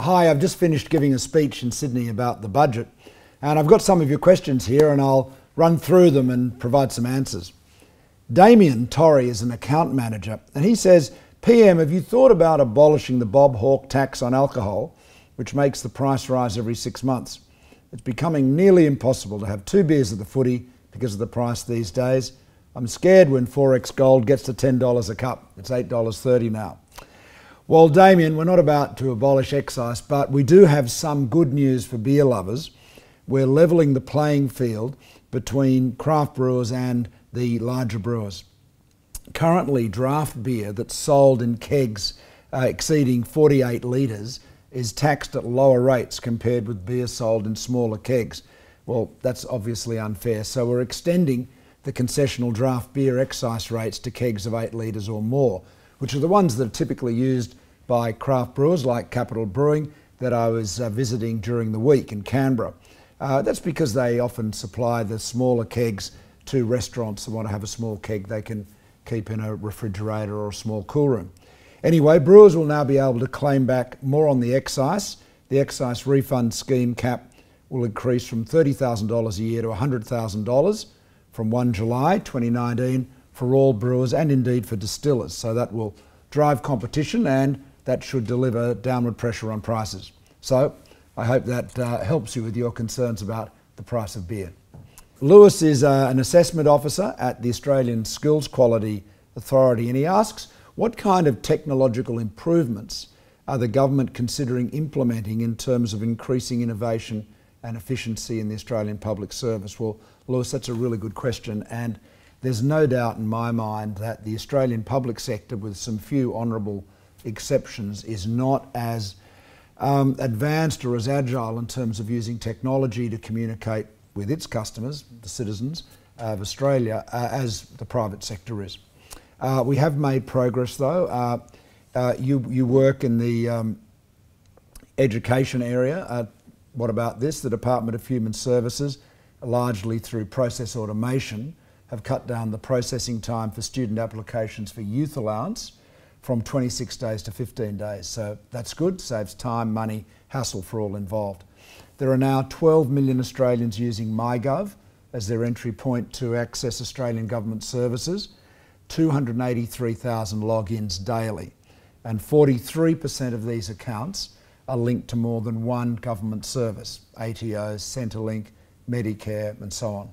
Hi, I've just finished giving a speech in Sydney about the budget, and I've got some of your questions here and I'll run through them and provide some answers. Damien Torrey is an account manager and he says, PM, have you thought about abolishing the Bob Hawke tax on alcohol, which makes the price rise every 6 months? It's becoming nearly impossible to have 2 beers at the footy because of the price these days. I'm scared when Forex gold gets to $10 a cup. It's $8.30 now. Well, Damien, we're not about to abolish excise, but we do have some good news for beer lovers. We're levelling the playing field between craft brewers and the larger brewers. Currently, draft beer that's sold in kegs exceeding 48 litres is taxed at lower rates compared with beer sold in smaller kegs. Well, that's obviously unfair, so we're extending the concessional draft beer excise rates to kegs of 8 litres or more, which are the ones that are typically used by craft brewers like Capital Brewing that I was visiting during the week in Canberra. That's because they often supply the smaller kegs to restaurants that want to have a small keg they can keep in a refrigerator or a small cool room. Anyway, brewers will now be able to claim back more on the excise. The excise refund scheme cap will increase from $30,000 a year to $100,000 from 1 July 2019 for all brewers and indeed for distillers. So that will drive competition and that should deliver downward pressure on prices. So I hope that helps you with your concerns about the price of beer. Lewis is an assessment officer at the Australian Skills Quality Authority and he asks, what kind of technological improvements are the government considering implementing in terms of increasing innovation and efficiency in the Australian public service? Well, Lewis, that's a really good question, and there's no doubt in my mind that the Australian public sector, with some few honourable exceptions, is not as advanced or as agile in terms of using technology to communicate with its customers, the citizens of Australia, as the private sector is. We have made progress though. You work in the education area. What about this? The Department of Human Services, largely through process automation, have cut down the processing time for student applications for youth allowance from 26 days to 15 days. So that's good, saves time, money, hassle for all involved. There are now 12 million Australians using MyGov as their entry point to access Australian government services, 283,000 logins daily, and 43% of these accounts are linked to more than one government service, ATOs, Centrelink, Medicare and so on.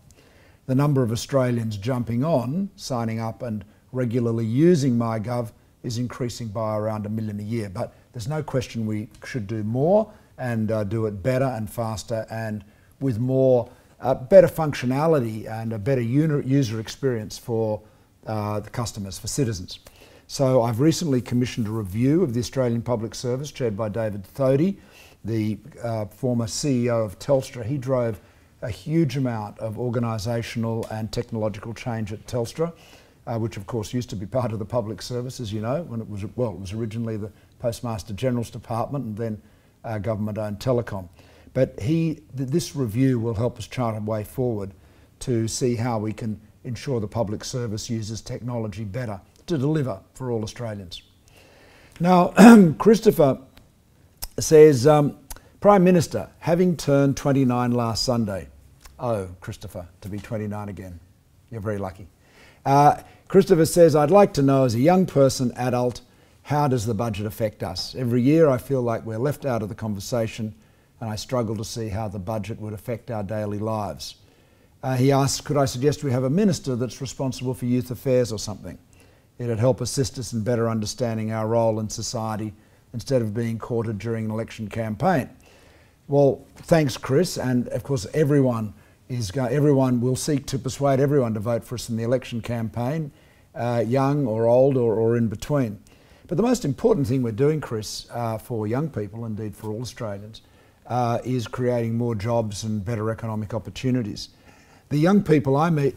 The number of Australians jumping on, signing up and regularly using MyGov is increasing by around 1 million a year, but there's no question we should do more and do it better and faster and with more better functionality and a better user experience for the customers, for citizens. So I've recently commissioned a review of the Australian Public Service chaired by David Thodey, the former CEO of Telstra. He drove a huge amount of organisational and technological change at Telstra, which of course used to be part of the public service, as you know, when it was originally the Postmaster General's Department and then government-owned telecom. But this review will help us chart a way forward to see how we can ensure the public service uses technology better to deliver for all Australians. Now, Christopher says, Prime Minister, having turned 29 last Sunday. Oh, Christopher, to be 29 again. You're very lucky. Christopher says, I'd like to know as a young person, adult, how does the budget affect us? Every year I feel like we're left out of the conversation and I struggle to see how the budget would affect our daily lives. He asks, could I suggest we have a minister that's responsible for youth affairs or something? It'd help assist us in better understanding our role in society instead of being courted during an election campaign. Well, thanks, Chris, and of course everyone will seek to persuade everyone to vote for us in the election campaign, young or old or in between. But the most important thing we're doing, Chris, for young people, indeed for all Australians, is creating more jobs and better economic opportunities. The young people I meet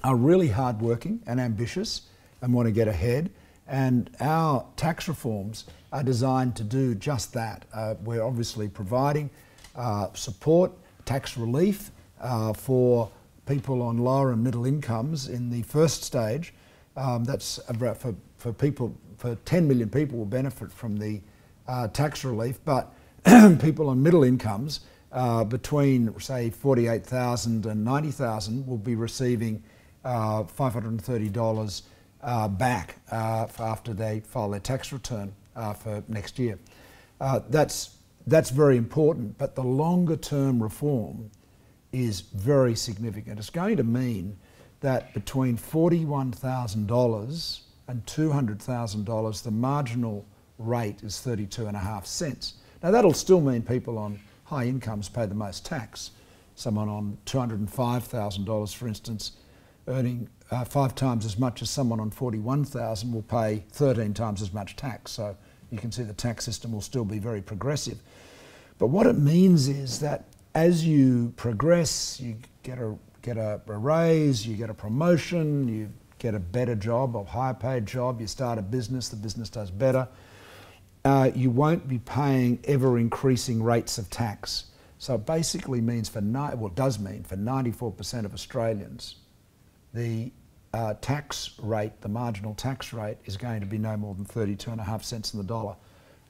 are really hardworking and ambitious and want to get ahead, and our tax reforms are designed to do just that. We're obviously providing support, tax relief for people on lower and middle incomes in the first stage. That's about for 10 million people will benefit from the tax relief, but people on middle incomes between, say, $48,000 and $90,000 will be receiving $530 back after they file their tax return for next year. That's very important, but the longer term reform is very significant. It's going to mean that between $41,000 and $200,000, the marginal rate is 32.5 cents. Now that'll still mean people on high incomes pay the most tax. Someone on $205,000, for instance, earning 5 times as much as someone on $41,000 will pay 13 times as much tax. So you can see the tax system will still be very progressive. But what it means is that as you progress, you get a raise, you get a promotion, you get a better job, a higher paid job, you start a business, the business does better. You won't be paying ever increasing rates of tax. So it basically means it does mean for 94% of Australians, the tax rate, the marginal tax rate, is going to be no more than 32.5 cents on the dollar.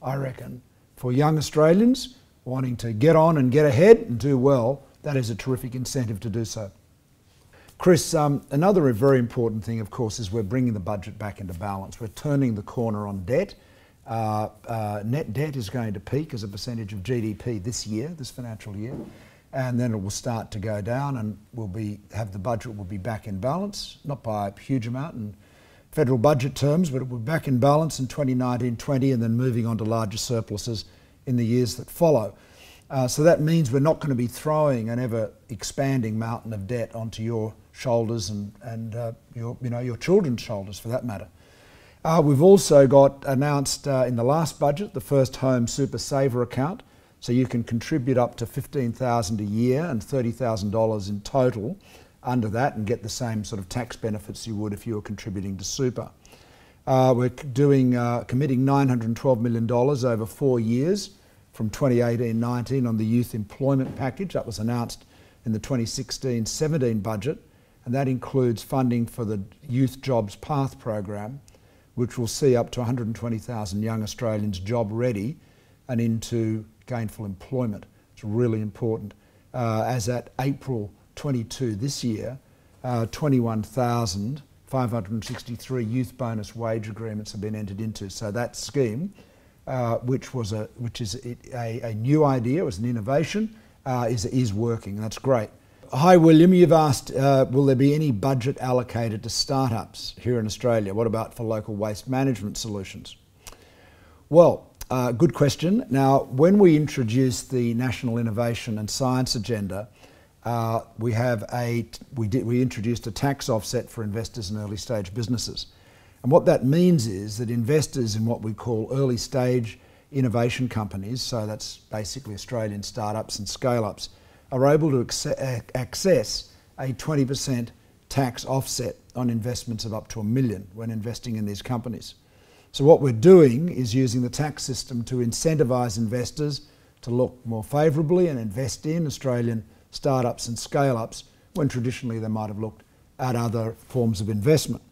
I reckon for young Australians wanting to get on and get ahead and do well, that is a terrific incentive to do so. Chris, another very important thing, of course, is we're bringing the budget back into balance. We're turning the corner on debt. Net debt is going to peak as a percentage of GDP this year, this financial year, and then it will start to go down, and the budget will be back in balance, not by a huge amount in federal budget terms, but it will be back in balance in 2019-20, and then moving on to larger surpluses in the years that follow. So that means we're not going to be throwing an ever expanding mountain of debt onto your shoulders and your children's shoulders, for that matter. We've also got announced in the last budget the first home super saver account, so you can contribute up to $15,000 a year and $30,000 in total under that and get the same sort of tax benefits you would if you were contributing to super. We're committing $912 million over 4 years from 2018-19 on the youth employment package. That was announced in the 2016-17 budget, and that includes funding for the Youth Jobs Path program, which will see up to 120,000 young Australians job ready and into gainful employment. It's really important. As at April 22 this year, 21,563 youth bonus wage agreements have been entered into. So that scheme, which is a new idea, it was an innovation, is working. That's great. Hi William, you've asked, will there be any budget allocated to startups here in Australia? What about for local waste management solutions? Well, good question. Now, when we introduced the National Innovation and Science Agenda, we introduced a tax offset for investors in early stage businesses. And what that means is that investors in what we call early stage innovation companies, so that's basically Australian startups and scale-ups, are able to access a 20% tax offset on investments of up to $1 million when investing in these companies. So what we're doing is using the tax system to incentivise investors to look more favourably and invest in Australian startups and scale-ups when traditionally they might have looked at other forms of investment.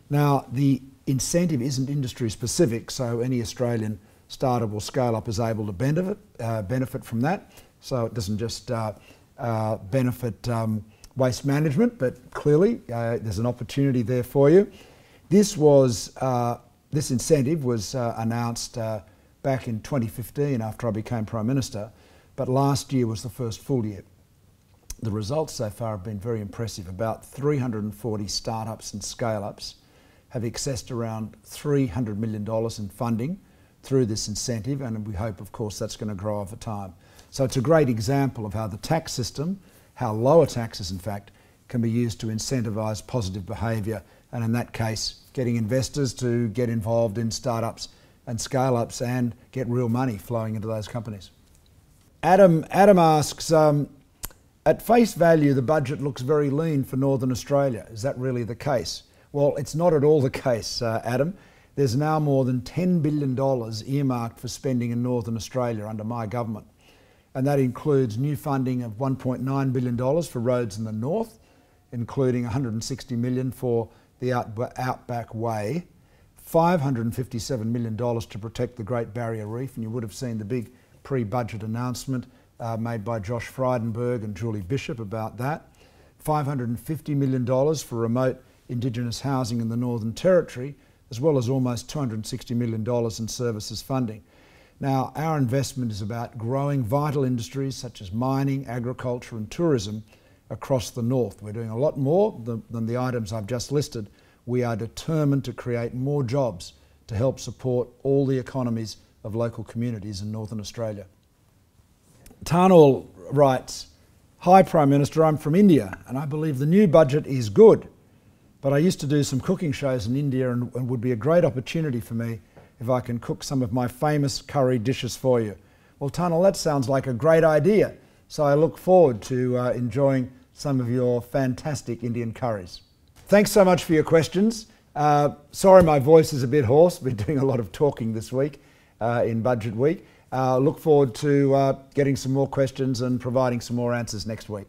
Now, the incentive isn't industry specific, so any Australian startup or scale-up is able to benefit from that. So it doesn't just benefit waste management, but clearly there's an opportunity there for you. This incentive was announced back in 2015 after I became Prime Minister, but last year was the first full year. The results so far have been very impressive. About 340 startups and scale-ups have accessed around $300 million in funding through this incentive, and we hope, of course, that's going to grow over time. So it's a great example of how the tax system, how lower taxes in fact, can be used to incentivise positive behaviour, and in that case getting investors to get involved in startups and scale-ups and get real money flowing into those companies. Adam asks, at face value the budget looks very lean for Northern Australia. Is that really the case? Well, it's not at all the case, Adam. There's now more than $10 billion earmarked for spending in Northern Australia under my government. And that includes new funding of $1.9 billion for roads in the north, including $160 million for the Outback Way, $557 million to protect the Great Barrier Reef, and you would have seen the big pre-budget announcement made by Josh Frydenberg and Julie Bishop about that. $550 million for remote Indigenous housing in the Northern Territory, as well as almost $260 million in services funding. Now, our investment is about growing vital industries such as mining, agriculture and tourism across the north. We're doing a lot more than the items I've just listed. We are determined to create more jobs to help support all the economies of local communities in Northern Australia. Tarnal writes, "Hi Prime Minister, I'm from India and I believe the new budget is good, but I used to do some cooking shows in India and would be a great opportunity for me if I can cook some of my famous curry dishes for you." Well, Tarnal, that sounds like a great idea, so I look forward to enjoying some of your fantastic Indian curries. Thanks so much for your questions. Sorry my voice is a bit hoarse, been doing a lot of talking this week in Budget Week. Look forward to getting some more questions and providing some more answers next week.